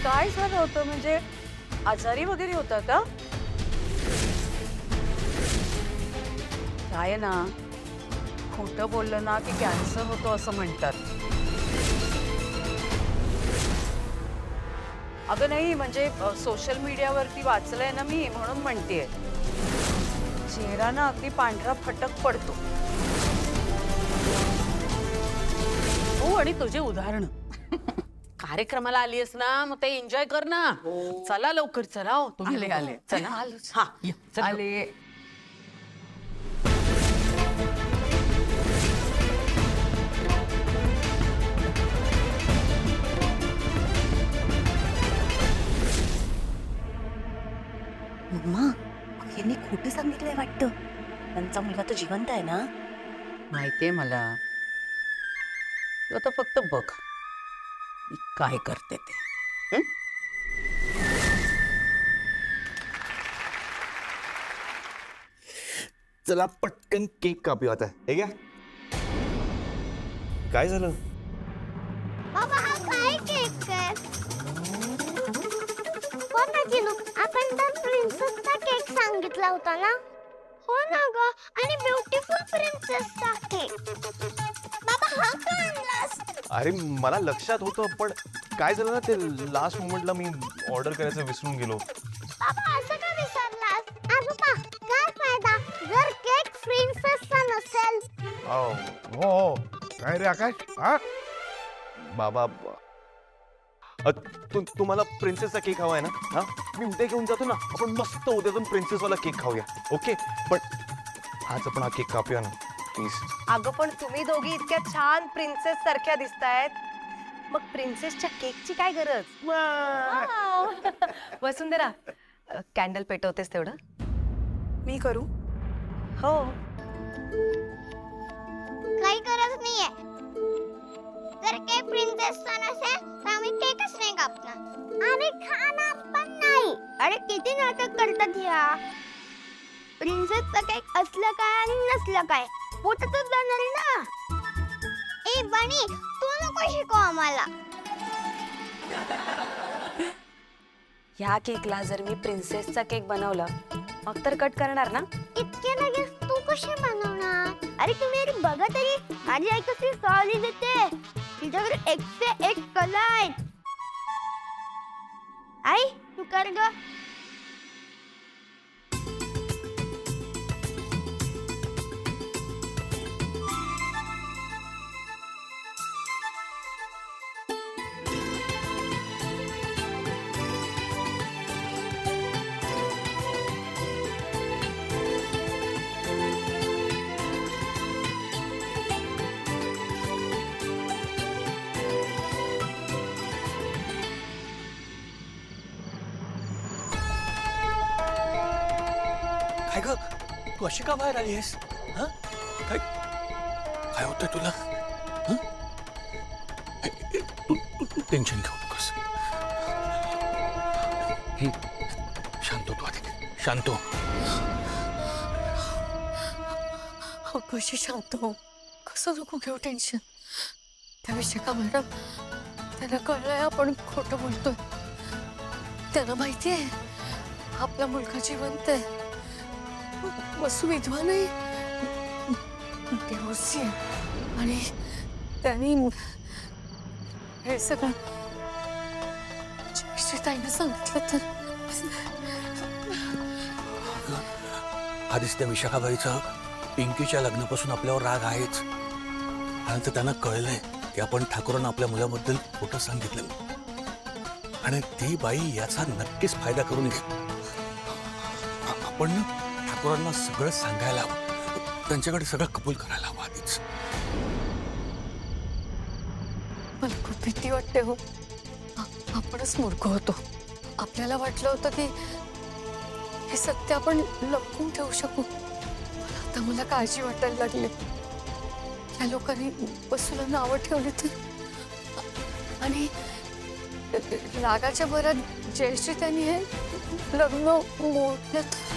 काय झालं होतं म्हणजे आजारी वगैरे होता का? काय ना खोटं बोललं ना की कॅन्सर होतो असं म्हणतात. अगं नाही म्हणजे सोशल मीडियावरती वाचलंय ना मी म्हणून म्हणतेय. चेहरा ना अगदी पांढरा फटक पडतो. हो आणि तुझे उदाहरण कार्यक्रमाला आलीस ना मग ते एन्जॉय कर ना. चला लवकर चला हो तुम्ही आले, आले. चला हा ये, चल. आले. मम्मा यांनी खोटं सांगितलंय वाटतं. त्यांचा मुलगा तर जिवंत आहे ना. माहितीये मला. तू आता फक्त बघ मी काय करते ते. हं? चला पटकन केक कापूया आता. हे घ्या. काय झालं? बाबा हा काय केक आहे? हो ना जिनू, आपण तर प्रिन्सेसचा केक सांगितला होता ना. हो ना ग, आणि ब्युटिफुल प्रिन्सेसचा केक. बाबा हा का आणलास? अरे मला लक्षात होतं पण काय झालं ना ते लास्ट मोमेंटला मी ऑर्डर करायचं विसरून गेलो. बाबा असं का विसरलास? आजोबा काय फायदा जर केक प्रिन्सेसचा नसेल? हो हो काय रे आकाश? हा बाबा तुम्हाला प्रिन्सेसचा केक हवा आहे ना? हा मी उद्या घेऊन जातो ना. आपण मस्त उद्या जाऊन प्रिन्सेसवाला केक खाऊया. ओके पण आज आपण हा केक कापूया ना प्लीज. अगं पण तुम्ही दोघी इतक्या छान प्रिन्सेस सारख्या दिसतायत, मग प्रिन्सेसच्या केकची काय गरज? वसुंधरा कॅन्डल पेटवतेस तेवढं? मी करू? हो. काही गरज नाहीये. जर केक प्रिन्सेसचा नसेल तर आम्ही केकच नाही कापणार आणि खाणार पण नाही. अरे किती नाटक करतात ह्या. प्रिन्सेसचा केक असलं काय आणि नसलं काय पोटातच जाणार ना. ए बनी तू नको शिकव आम्हाला. ह्या केकला जर मी प्रिन्सेसचा केक बनवला मग तर कट करणार ना? इतके लगेच तू कसे बनवणार? अरे तुम्ही अरे बघा तरी माझी आई कशी सॉली देते. तिच्याकडे 101 कला आहेत. आई तू कर ग. काय ग तू अशी का बाहेर आली आहेस? काय काय होतंय तुला? हं? तू टेन्शन घेऊ नकोस. हे शांत हो तू आधी शांत हो. कशी शांत हो, कसं नको घेऊ टेन्शन. त्या विशाखा मॅडम त्यांना कळलंय आपण खोटं बोलतोय. त्यांना माहितीये आपला मुलगा जिवंत आहे. वसू विधवा नाही, डिवोर्सी आहे. आणि त्यांनी हे सगळं जयश्रीताईंना सांगितलं तर आधीच त्या विशाखाबाईचा पिंकीच्या लग्नापासून आपल्यावर राग आहेच. आणि तर त्यांना कळलंय की आपण ठाकूरांना आपल्या मुलाबद्दल खोटं सांगितलं आणि ती बाई याचा नक्कीच फायदा करून घे. आपण ना ठाकूरांना सगळं सांगायला हवं. त्यांच्याकडे सगळं कबूल करायला हवं आधीच. मला खूप भीती वाटते हो. आपणच मूर्ख होतो. आपल्याला वाटलं होतं की हे सत्य आपण लपवून ठेवू शकू. आता मला काळजी वाटायला लागली. या लोकांनी वसूला नावं ठेवली तर आणि रागाच्या भरात जयश्री त्यांनी हे लग्न मोडलं तर.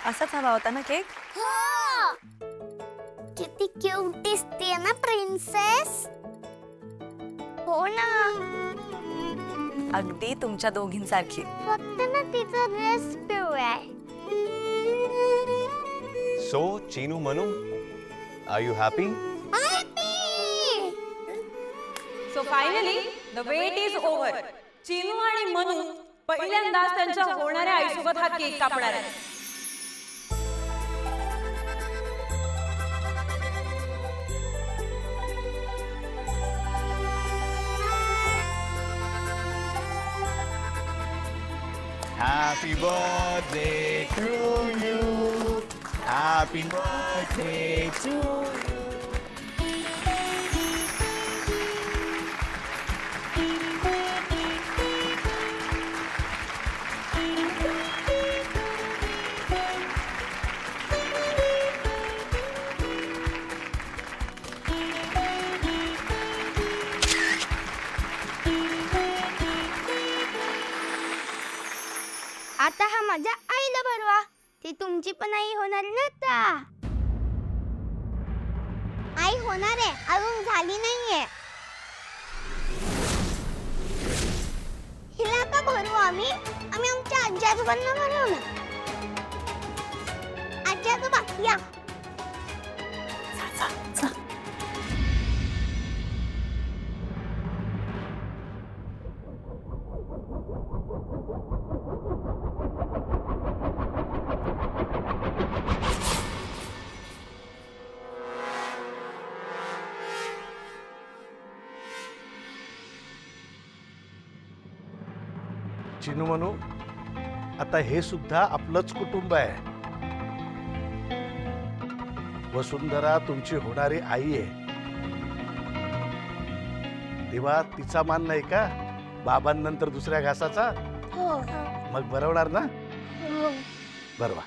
असाच हवा होता ना केक? हो किती क्यूट दिसते ना प्रिन्सेस. हो ना. अगदी तुमच्या दोघींसारखी. फक्त ना तिचा ड्रेस पिवळा आहे. So Chinu Manu, are you happy? So finally the wait is over. Chinu आणि मनू पहिल्यांदाच त्यांच्या होणाऱ्या आईसोबत हा केक कापणार आहे. Happy birthday to you. Happy birthday to you. आता हा माझ्या आईला भरवा. ती तुमची पण आई होणार ना आता. आई होणार आहे, अजून झाली नाहीये. हिला का भरवू आम्ही आमच्या आजी आजोबांना भरवू. आजी आजोबा या. चिनू मनू, आता हे सुद्धा आपलंच कुटुंब आहे. वसुंधरा तुमची होणारी आई आहे, तेव्हा तिचा मान नाही का बाबांनंतर दुसऱ्या घासाचा? हो मग बरवणार ना? हो. बरवा.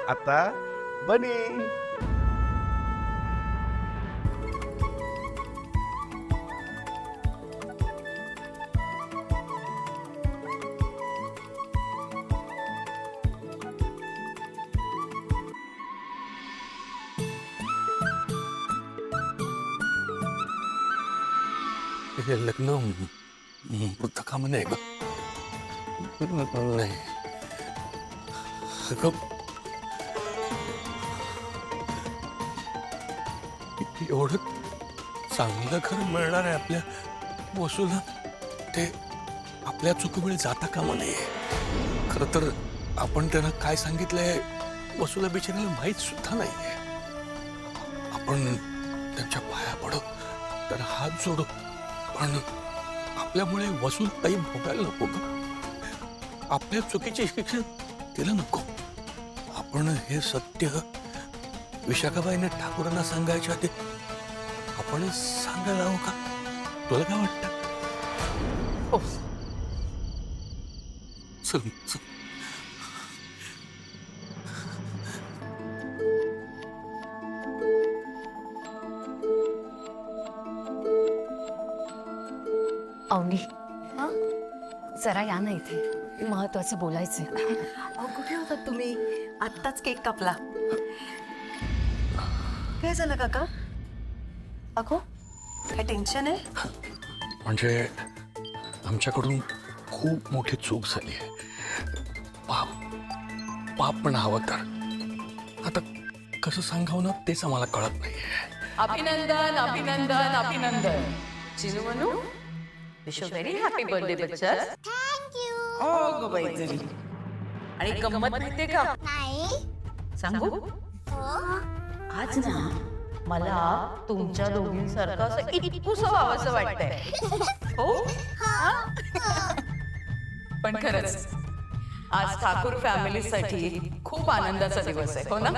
आता बनी. हे लग्न वृद्ध काम नाही ग. नाही अगं, एवढं चांगलं घर मिळणार आहे आपल्या वसूला, ते आपल्या चुकीमुळे जाता कामा नये. खरं तर आपण त्यांना काय सांगितलंय वसूला बिचारीला माहीत सुद्धा नाहीये. आपण त्यांच्या पाया पडू, त्यांना हात जोडू, पण आपल्यामुळे वसूल काही भोगायला नको ग. आपल्या चुकीची शिक्षा तिला नको. आपण हे सत्य विशाखाबाईने ठाकूरांना सांगायच्या आधी आपण सांगायला हवं का? तुला काय वाटतं? चल चल. अवनी, जरा या ना इथे, महत्वाचं बोलायचंय. अहो कुठे होतात तुम्ही? आत्ताच केक कापला. काय झालं काका? अगो काय टेन्शन आहे? म्हणजे आमच्याकडून खूप मोठी चूक झाली आहे. पाप पण हवं तर आता कसं सांगावं ना तेच आम्हाला कळत नाहीये. अभिनंदन अभिनंदन अभिनंदन. Chinu Manu, wish very happy birthday बच्चा. थँक्यू. ओ गो बाई जरी. आणि गंमत माहितीये का? नाही. सांगू? हो. आज ना मला तुमच्या दोघींसारखं असं इतकुसं व्हावंसं वाटतंय. हो? पण खरंच आज ठाकूर फॅमिलीसाठी खूप आनंदाचा दिवस आहे, हो ना?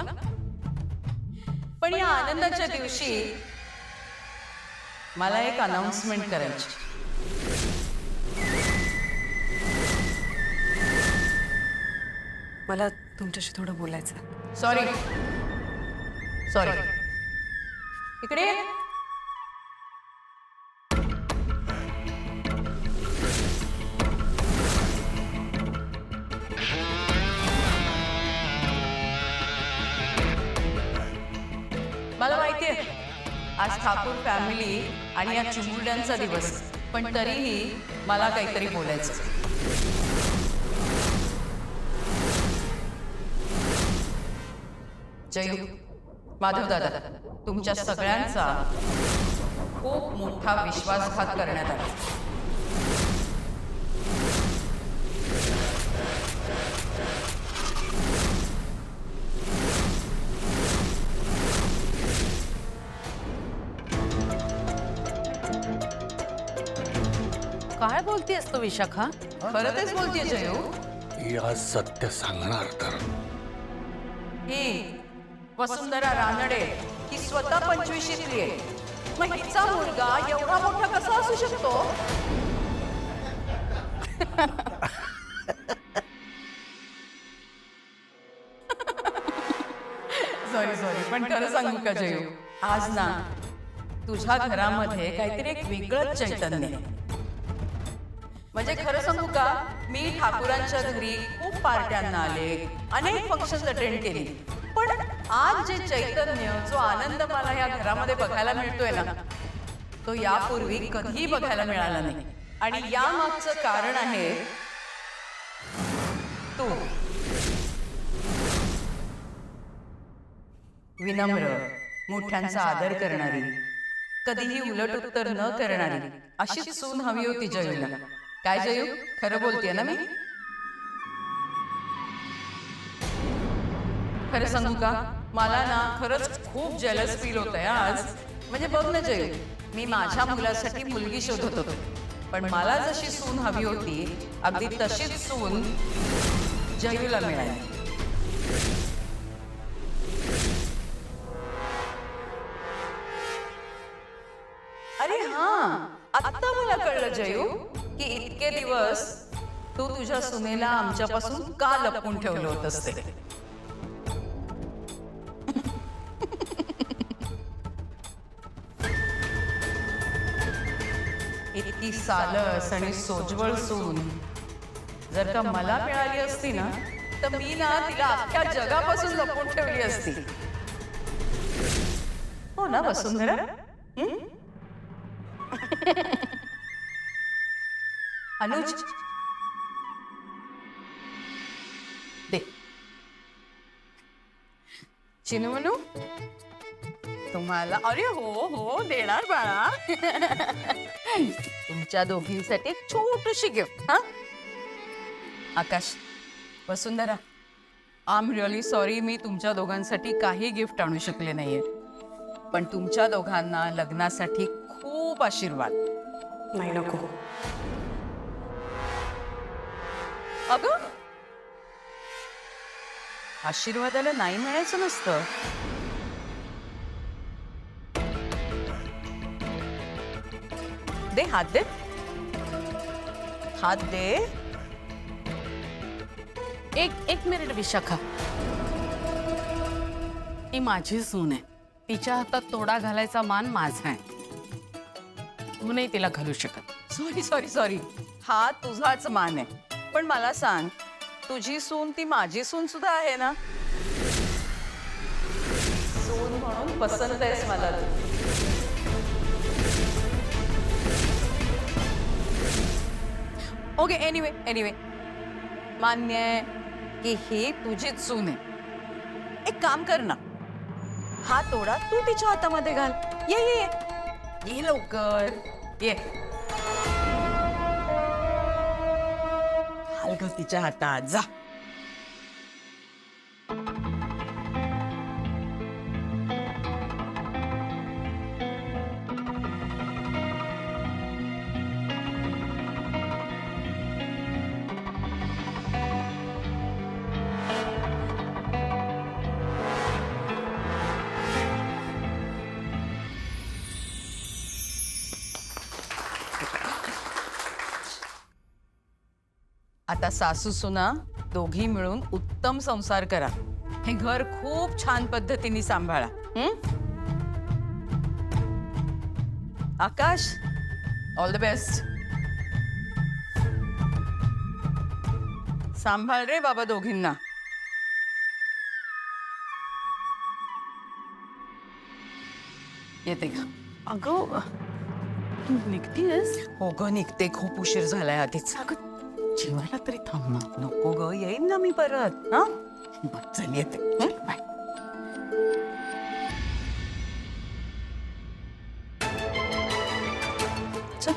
पण या आनंदाच्या दिवशी मला एक अनाउन्समेंट करायची. मला तुमच्याशी थोडं बोलायचं. Sorry sorry. इकडे आज ठाकूर फॅमिली आणि या चिमुरड्यांचा दिवस, पण तरीही मला काहीतरी बोलायचं. जयू, माधव दादा, तुमच्या सगळ्यांचा खूप मोठा विश्वासघात करण्यात आला. काय बोलतेस तू विशाखा? खरं तेच बोलतेय जयू. ही आज सत्य सांगणार तर ही वसुंधरा रानडे ही स्वतः 25शीतली आहे. मग हिचा मुलगा एवढा मोठा कसा असू शकतो? सॉरी पण खरं सांगू का जयू, आज ना तुझ्या घरामध्ये काहीतरी एक वेगळंच चैतन्य आहे. म्हणजे खरं सांगू का, मी ठाकूरांच्या घरी खूप पार्ट्यांना आले, अनेक फंक्शन्स अटेंड केली, पण आज जे चैतन्य, जो आनंद मला या घरामध्ये बघायला मिळतोय ना, तो यापूर्वी कधीही बघायला मिळाला नाही. आणि या मागचं कारण आहे तू. विनम्र, मोठ्यांचा आदर करणारी, कधीही उलट उत्तर न करणारी अशीच सून हवी होती जयूला. काय जयू, खरं बोलतेय ना मी? खरं सांगू का, मला ना खरंच खूप जेलस फील होत आहे आज. म्हणजे बघ ना जयू, मी माझ्या मुलासाठी मुलगी शोधत होतो, पण मला जशी सून हवी होती अगदी तशीच सून जयूला मिळाली. अरे हां, आता मला कळलं जयू की इतके दिवस तू तुझ्या सुनेला आमच्यापासून का लपवून ठेवलं होतंस ते. इतकी सालस आणि सोज्वळ सून जर का मला मिळाली असती ना, तर मी ना तिला अख्ख्या जगापासून लपवून ठेवली असती. हो ना वसुंधरा? अनुज दे. चिनू मनू तुम्हाला, अरे हो हो देणार बाळा. तुमच्या दोघींसाठी एक छोटीशी गिफ्ट. हा आकाश, वसुंधरा, आय एम रिअली सॉरी, मी तुमच्या दोघांसाठी काही गिफ्ट आणू शकले नाहीये, पण तुमच्या दोघांना लग्नासाठी खूप आशीर्वाद. नाही नको. अगं, आशीर्वादाला नाही म्हणायचं नसतं. दे, हात दे, हात दे. एक मिनिट विशाखा, ही माझी सून आहे, तिच्या हातात तोडा घालायचा मान माझा आहे, तू नाही तिला घालू शकत. सॉरी, हा तुझाच मान आहे, पण मला सांग, तुझी सून ती माझी सून सुद्धा आहे ना? सून म्हणून पसंत आहेस मला तू. ओके, एनिवे मान्य आहे की ही तुझीच सून आहे. एक काम कर ना, हा तोडा तू तिच्या हातामध्ये घाल. ये लवकर ये. घाल ग तिच्या हातात, जा. आता सासू सुना दोघी मिळून उत्तम संसार करा. हे घर खूप छान पद्धतीने सांभाळा. आकाश, ऑल द बेस्ट. सांभाळ रे बाबा दोघींना. येते का? अगं तू निघतीयस? हो ग निघते, खूप उशीर झालाय आधीच. अगं जेवायला तरी थांब ना. नको ग, येईन ना मी परत. हा बरं, चल येते. हं? बाय. चल.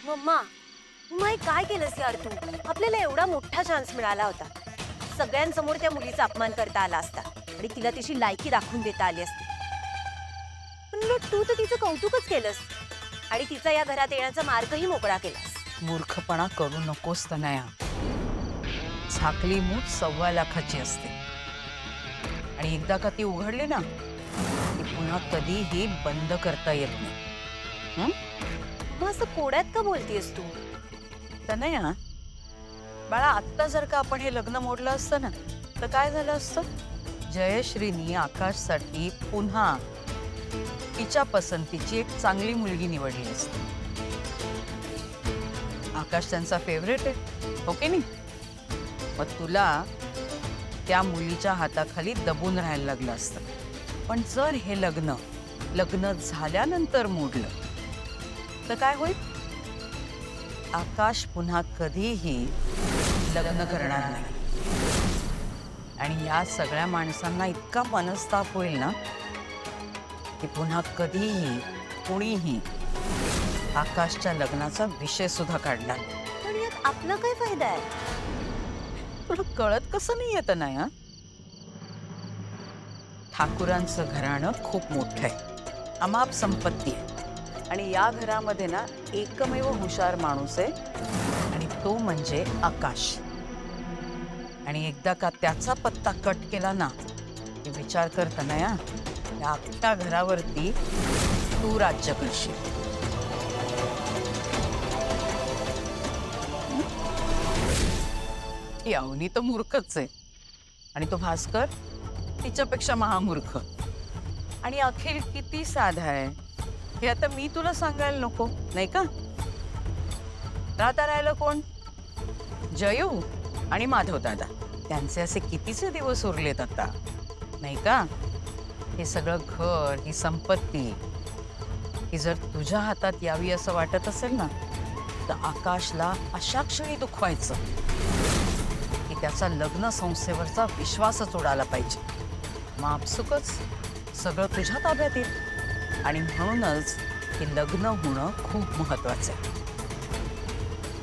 मम्मा माई काय केलंस यार तू? आपल्याला एवढा मोठा चान्स मिळाला होता. सगळ्यांसमोर त्या मुलीचा अपमान करता आला असता आणि तिला तिची लायकी दाखवून देता आली असती. पण उलट तू तर तिचं कौतुकच केलंस आणि तिचा या घरात येण्याचा मार्गही मोकळा केलास. मूर्खपणा करू नकोस तनया. झाकली मूठ 1.25 लाखाची असते आणि एकदा का ती उघडली ना ती पुन्हा कधीही बंद करता येत नाही. मग असं कोड्यात का बोलतेस तू? तनया बाळा, आत्ता जर का आपण हे लग्न मोडलं असतं ना तर काय झालं असतं? जयश्रीनी आकाशसाठी पुन्हा तिच्या पसंतीची एक चांगली मुलगी निवडली असती. आकाश त्यांचा फेवरेट आहे, हो की नाही? मग तुला त्या मुलीच्या हाताखाली दबून राहायला लागलं असतं. पण जर हे लग्न झाल्यानंतर मोडलं तर काय होईल? आकाश पुन्हा कधीही लग्न करणार नाही आणि या सगळ्या माणसांना इतका मनस्ताप होईल ना की पुन्हा कधीही कुणीही आकाशच्या लग्नाचा विषय सुद्धा काढणार नाही. पण यात आपला काय फायदा आहे? तुला कळत कसं नाही येत ना? या ठाकूरांचं घराणं खूप मोठं आहे, अमाप संपत्ती आहे आणि या घरामध्ये ना एकमेव हुशार माणूस आहे आणि तो म्हणजे आकाश. आणि एकदा का त्याचा पत्ता कट केला ना की विचार करता ना या अख्ख्या घरावरती तू राज्य करशील. ही अवनी तर मूर्खच आहे आणि तो भास्कर तिच्यापेक्षा महामूर्ख. आणि अखिल किती साधा आहे हे आता मी तुला सांगायला नको, नाही का? राहिलं कोण? जयू आणि माधव दादा. त्यांचे असे कितीचे दिवस उरलेत आता, नाही का? हे सगळं घर, ही संपत्ती ही जर तुझ्या हातात यावी असं वाटत असेल ना तर आकाशला अशा क्षणी दुखवायचं की त्याचा लग्न संस्थेवरचा विश्वासच उडाला पाहिजे. मग आपसुकच सगळं तुझ्या ताब्यात येईल आणि म्हणूनच हे लग्न होणं खूप महत्वाचं आहे.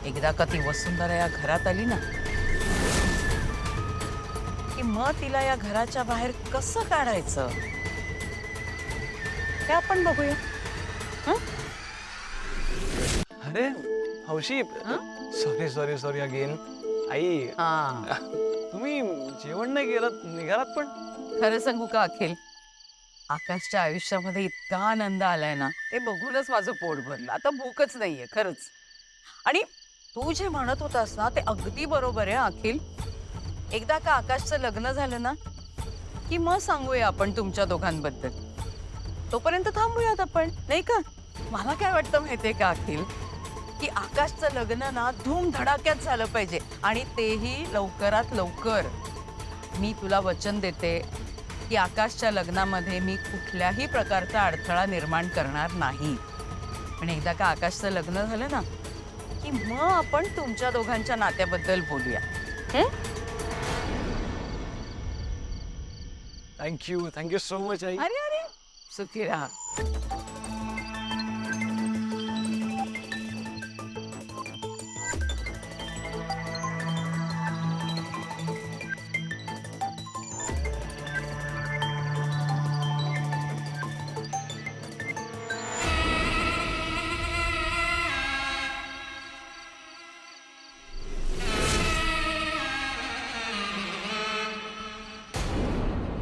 एकदा का ती वसुंधरा या घरात आली ना की मग तिला या घराच्या बाहेर कसं काढायचं हे आपण बघूया. अरे हौशी, सॉरी अगेन. आई, तुम्ही जेवण नाही केलं, निघालात पण? खरं सांगू का अखिल, आकाशच्या आयुष्यामध्ये इतका आनंद आलाय ना ते बघूनच माझं पोट भरलं. आता भूकच नाहीये खरंच. आणि तू जे म्हणत होतास ना ते अगदी बरोबर आहे अखिल. एकदा का आकाशचं लग्न झालं ना की मग सांगूया आपण तुमच्या दोघांबद्दल. तोपर्यंत थांबूयात आपण, नाही का? मला काय वाटतं माहितीये का अखिल, की आकाशचं लग्न ना धूमधडाक्यात झालं पाहिजे आणि तेही लवकरात लवकर. मी तुला वचन देते की आकाशच्या लग्नामध्ये मी कुठल्याही प्रकारचा अडथळा निर्माण करणार नाही. आणि एकदा का आकाशचं लग्न झालं ना की मग आपण तुमच्या दोघांच्या नात्याबद्दल बोलूया. Thank you so much I. अरे सुखी राहा.